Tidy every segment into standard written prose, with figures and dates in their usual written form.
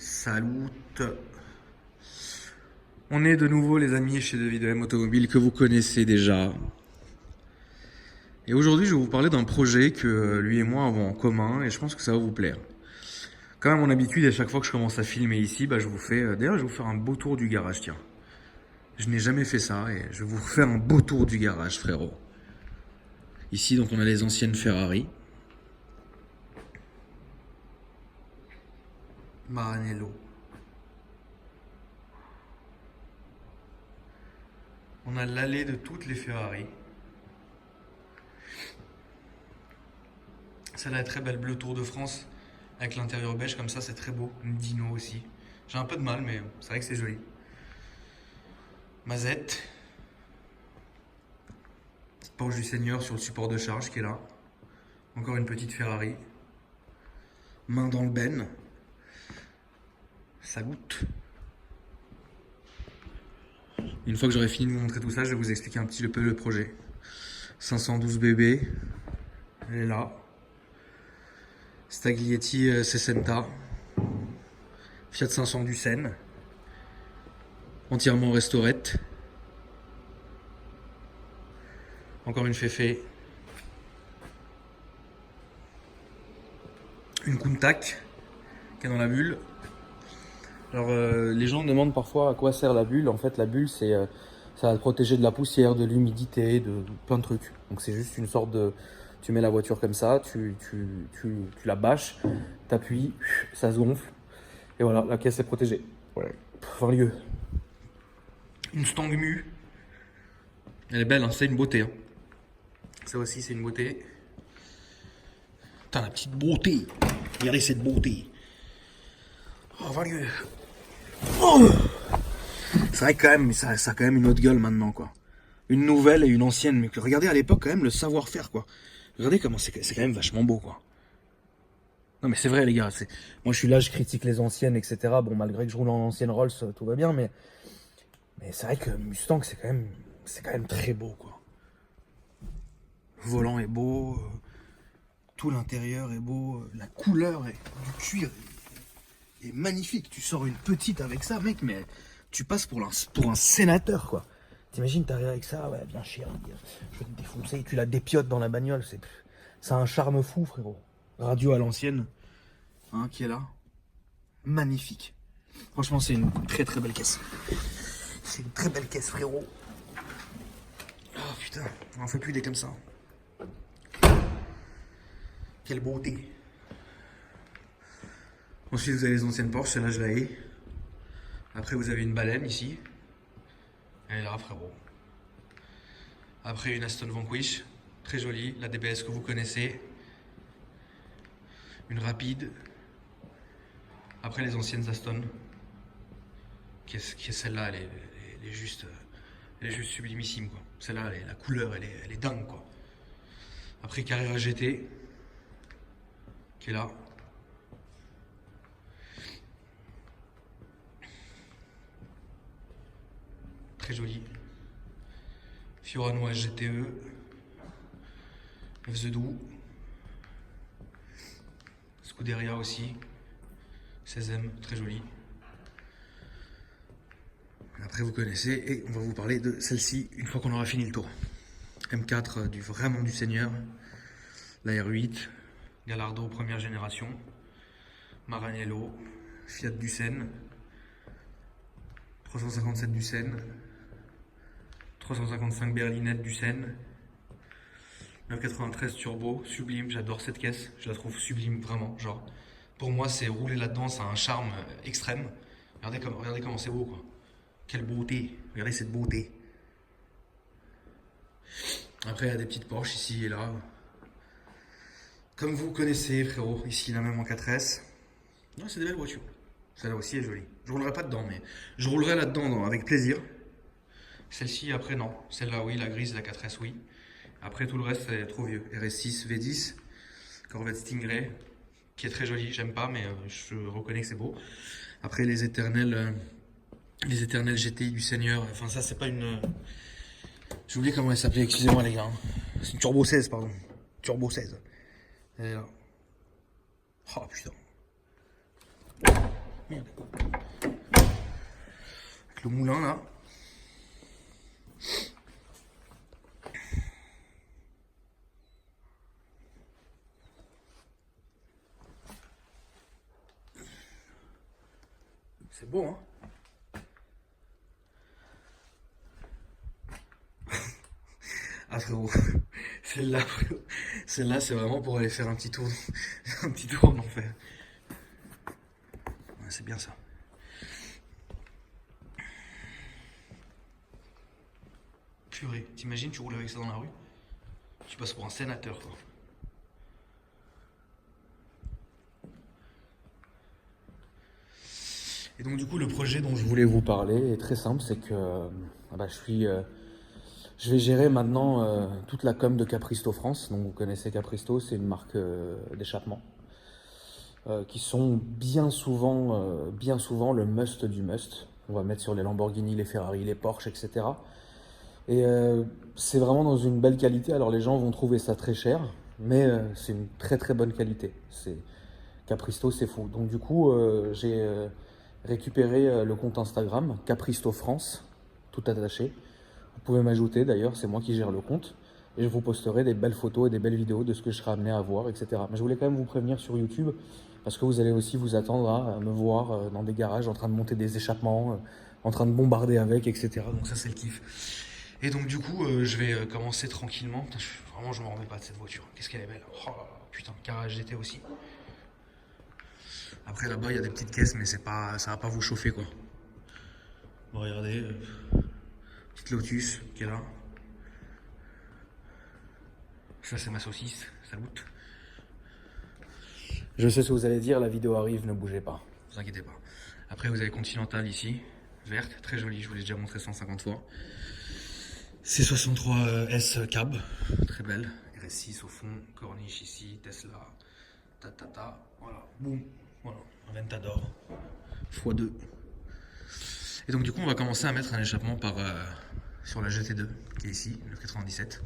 Salut. On est de nouveau les amis chez David M Automobile que vous connaissez déjà. Et aujourd'hui je vais vous parler d'un projet que lui et moi avons en commun et je pense que ça va vous plaire. Comme à mon habitude, à chaque fois que je commence à filmer ici, je vous fais... D'ailleurs je vais vous faire un beau tour du garage, tiens. Je n'ai jamais fait ça et je vais vous faire un beau tour du garage, frérot. Ici donc on a les anciennes Ferrari. Maranello. On a l'allée de toutes les Ferrari. Celle-là est très belle, bleu Tour de France, avec l'intérieur beige comme ça, c'est très beau. Une Dino aussi. J'ai un peu de mal, mais c'est vrai que c'est joli. Mazette. Petite Porsche du Seigneur sur le support de charge qui est là. Encore une petite Ferrari. Main dans le ben. Ça goûte. Une fois que j'aurai fini de vous montrer tout ça, je vais vous expliquer un petit peu le projet. 512 BB, elle est là. Staglietti Sessenta, Fiat 500 du Seine, entièrement restaurette. Encore une Féfé. Une Countach qui est dans la bulle. Alors les gens me demandent parfois à quoi sert la bulle. En fait la bulle c'est ça va te protéger de la poussière, de l'humidité, de plein de trucs. Donc c'est juste une sorte de... Tu mets la voiture comme ça, tu la bâches, t'appuies, ça se gonfle. Et voilà, la caisse est protégée. Ouais. 20 lieues. Une Stang Mu. Elle est belle, hein, c'est une beauté. Hein. Ça aussi c'est une beauté. Putain la petite beauté. Regardez cette beauté. Oh, 20 lieues. Oh, c'est vrai que quand même, ça a quand même une autre gueule maintenant, quoi. Une nouvelle et une ancienne, mais regardez à l'époque quand même le savoir-faire, quoi. Regardez comment c'est quand même vachement beau, quoi. Non mais c'est vrai les gars, moi je suis là, je critique les anciennes, etc. Bon, malgré que je roule en ancienne Rolls, tout va bien, mais c'est vrai que Mustang c'est quand même très beau, quoi. Le volant est beau, tout l'intérieur est beau, la couleur du cuir est magnifique. Tu sors une petite avec ça, mec, mais tu passes pour un sénateur, quoi. T'imagines, t'arrives avec ça, ouais, bien cher, je vais te défoncer, tu la dépiotes dans la bagnole, c'est un charme fou, frérot. Radio à l'ancienne, hein, qui est là. Magnifique. Franchement, c'est une très très belle caisse. C'est une très belle caisse, frérot. Oh putain, on en fait plus des comme ça. Quelle beauté. Ensuite, vous avez les anciennes Porsche, celle-là, je la hais. Après, vous avez une baleine ici. Elle est là, frérot. Après, une Aston Vanquish, très jolie. La DBS que vous connaissez. Une rapide. Après, les anciennes Aston. Qui est celle-là, elle est juste sublimissime, quoi. Celle-là, la couleur, elle est dingue, quoi. Après, Carrera GT. Qui est là. Très joli. Fiorano GTE. F The Doux. Scuderia aussi. 16ème, très joli. Après vous connaissez et on va vous parler de celle-ci une fois qu'on aura fini le tour. M4 vraiment du Seigneur. La R8. Gallardo première génération. Maranello. Fiat du Seine. 357 du Seine. 355 berlinette du Seine. 993 turbo, sublime, j'adore cette caisse, je la trouve sublime vraiment, genre pour moi c'est rouler là-dedans, ça a un charme extrême. Regardez comment c'est beau, quoi. Quelle beauté, regardez cette beauté. Après il y a des petites Porsche ici et là. Comme vous connaissez, frérot, ici la même en 4S. Non, c'est des belles voitures. Celle-là aussi est jolie. Je roulerai pas dedans, mais je roulerai là-dedans avec plaisir. Celle-ci, après, non. Celle-là, oui. La grise, la 4S, oui. Après, tout le reste, c'est trop vieux. RS6, V10, Corvette Stingray, qui est très jolie. J'aime pas, mais je reconnais que c'est beau. Après, les éternels GTI du Seigneur. Enfin, ça, c'est pas une... J'ai oublié comment elle s'appelait, excusez-moi, les gars. C'est une Turbo 16, pardon. Turbo 16. Elle est là. Oh, putain. Merde. Avec le moulin là. C'est beau, hein? Ah frérot, celle-là, c'est vraiment pour aller faire un petit tour, un petit tour en enfer. Ouais, c'est bien ça. Purée, t'imagines, tu roules avec ça dans la rue? Tu passes pour un sénateur, quoi. Et donc du coup, le projet dont je voulais vous parler est très simple, c'est que je vais gérer maintenant toute la com de Capristo France. Donc vous connaissez Capristo, c'est une marque d'échappement qui sont bien souvent le must du must. On va mettre sur les Lamborghini, les Ferrari, les Porsche, etc. Et c'est vraiment dans une belle qualité. Alors les gens vont trouver ça très cher, mais c'est une très très bonne qualité. Capristo, c'est fou. Donc du coup, j'ai récupéré le compte Instagram Capristo France, tout attaché. Vous pouvez m'ajouter d'ailleurs, c'est moi qui gère le compte. Et je vous posterai des belles photos et des belles vidéos de ce que je serai amené à voir, etc. Mais je voulais quand même vous prévenir sur YouTube, parce que vous allez aussi vous attendre à me voir dans des garages en train de monter des échappements, en train de bombarder avec, etc. Donc ça c'est le kiff. Et donc du coup, je vais commencer tranquillement. Putain, vraiment, je me remets pas de cette voiture. Qu'est-ce qu'elle est belle. Oh là là, putain, garage GT aussi. Après là-bas, il y a des petites caisses, mais c'est pas, ça va pas vous chauffer quoi. Bon, regardez, petite Lotus qui est là. Ça c'est ma saucisse, salut. Je sais ce que vous allez dire, la vidéo arrive, ne bougez pas, ne vous inquiétez pas. Après vous avez Continental ici, verte, très jolie, je vous l'ai déjà montré 150 fois. C63S cab, très belle. RS6 au fond, corniche ici, Tesla, voilà, boum, voilà, un Ventador, x2. Et donc du coup on va commencer à mettre un échappement sur la GT2 qui est ici, le 97.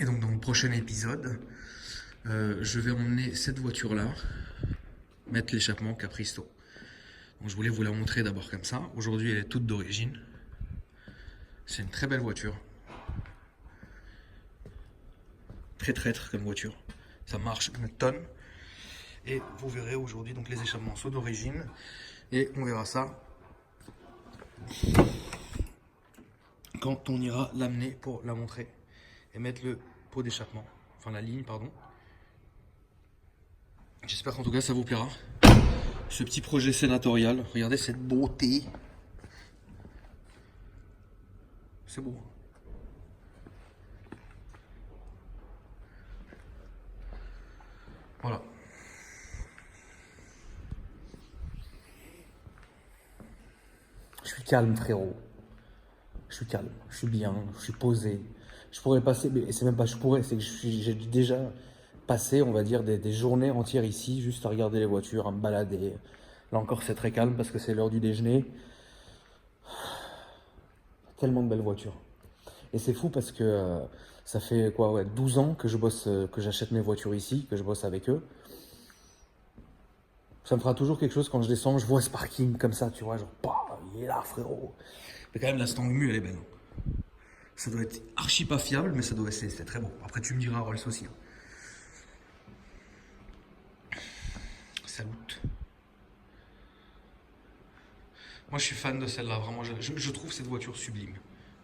Et donc dans le prochain épisode, je vais emmener cette voiture-là, mettre l'échappement Capristo. Donc je voulais vous la montrer d'abord comme ça. Aujourd'hui elle est toute d'origine. C'est une très belle voiture. Très traître comme voiture. Ça marche une tonne. Et vous verrez aujourd'hui donc les échappements sont d'origine. Et on verra ça quand on ira l'amener pour la montrer. Et mettre le pot d'échappement. Enfin la ligne, pardon. J'espère qu'en tout cas ça vous plaira. Ce petit projet sénatorial. Regardez cette beauté. C'est beau. Voilà. Je suis calme, frérot. Je suis calme, je suis bien, je suis posé. Je pourrais passer, mais c'est même pas je pourrais, c'est que j'ai déjà passé, on va dire, des journées entières ici, juste à regarder les voitures, à me balader. Là encore, c'est très calme parce que c'est l'heure du déjeuner. Tellement de belles voitures. Et c'est fou parce que ça fait quoi, ouais, 12 ans que je bosse, que j'achète mes voitures ici, que je bosse avec eux. Ça me fera toujours quelque chose quand je descends, je vois ce parking comme ça, tu vois, genre, bah, il est là, frérot. Mais quand même, la Stangmu, elle est belle. Ça doit être archi pas fiable, mais ça doit c'est très bon. Après, tu me diras Rolls aussi. Salut. Moi, je suis fan de celle-là, vraiment. Je trouve cette voiture sublime.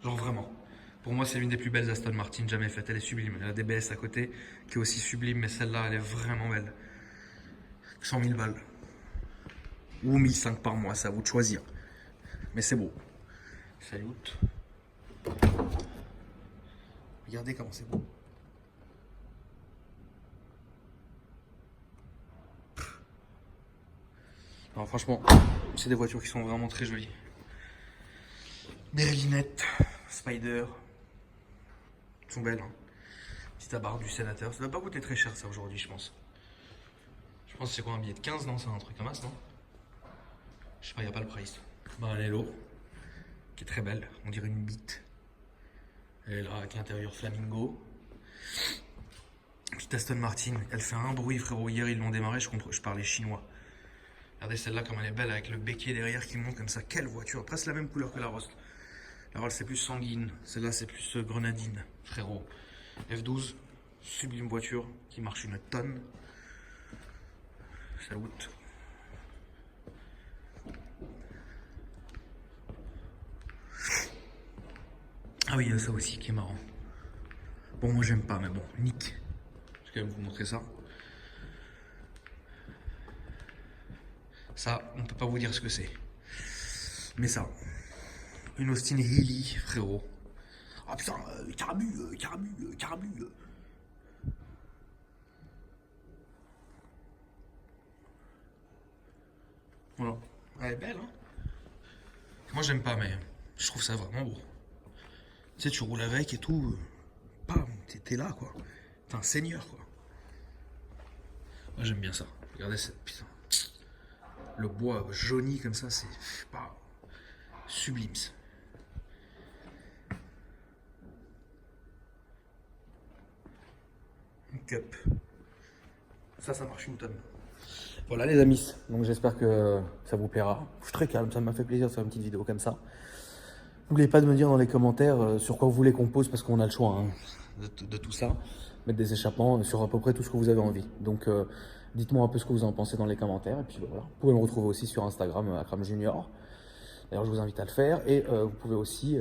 Genre vraiment. Pour moi, c'est l'une des plus belles Aston Martin jamais faites. Elle est sublime. Elle a des DBS à côté qui est aussi sublime, mais celle-là, elle est vraiment belle. 100 000 balles. Ou 1005 par mois, c'est à vous de choisir. Mais c'est beau. Salut. Regardez comment c'est beau. Non, franchement, c'est des voitures qui sont vraiment très jolies. Berlinette, Spider. Elles sont belles. Hein. Petite abarre du sénateur. Ça ne doit pas coûter très cher ça aujourd'hui, je pense. Je pense que c'est quoi un billet de 15, non? C'est un truc comme ça, non? Je sais pas, il n'y a pas le price. Bah, Lelo, qui est très belle. On dirait une bite. Elle est là avec l'intérieur flamingo. Petite Aston Martin. Elle fait un bruit, frérot. Hier, ils l'ont démarré, je parlais chinois. Regardez celle-là comme elle est belle avec le béquet derrière qui monte comme ça. Quelle voiture, presque la même couleur que la Rost. La Rost c'est plus sanguine, celle-là c'est plus grenadine, frérot. F12, sublime voiture qui marche une tonne. Salut. Ah oui, il y a ça aussi qui est marrant. Bon, moi j'aime pas, mais bon, nick. Je vais quand même vous montrer ça. Ça, on peut pas vous dire ce que c'est. Mais ça, une Austin Healey, frérot. Ah putain, carbu. Voilà. Elle est belle, hein. Moi j'aime pas, mais je trouve ça vraiment beau. Tu sais, tu roules avec et tout. Pam, t'es là, quoi. T'es un seigneur, quoi. Moi j'aime bien ça. Regardez cette putain. Le bois jauni comme ça, c'est pas sublime. Une cup. Ça marche une tonne. Voilà les amis, donc j'espère que ça vous plaira. Je suis très calme, ça m'a fait plaisir de faire une petite vidéo comme ça. N'oubliez pas de me dire dans les commentaires sur quoi vous voulez qu'on pose parce qu'on a le choix hein, de tout ça. Mettre des échappements sur à peu près tout ce que vous avez envie. Donc dites-moi un peu ce que vous en pensez dans les commentaires. Et puis voilà, vous pouvez me retrouver aussi sur Instagram, Akram Junior. D'ailleurs, je vous invite à le faire. Et vous pouvez aussi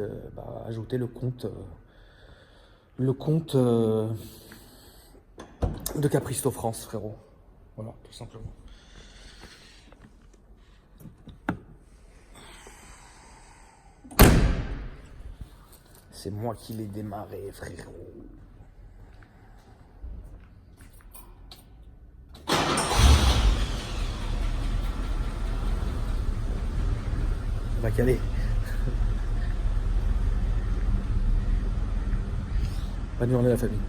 ajouter le compte de Capristo France, frérot. Voilà, tout simplement. C'est moi qui l'ai démarré, frérot. On va caler. Bonne journée la famille.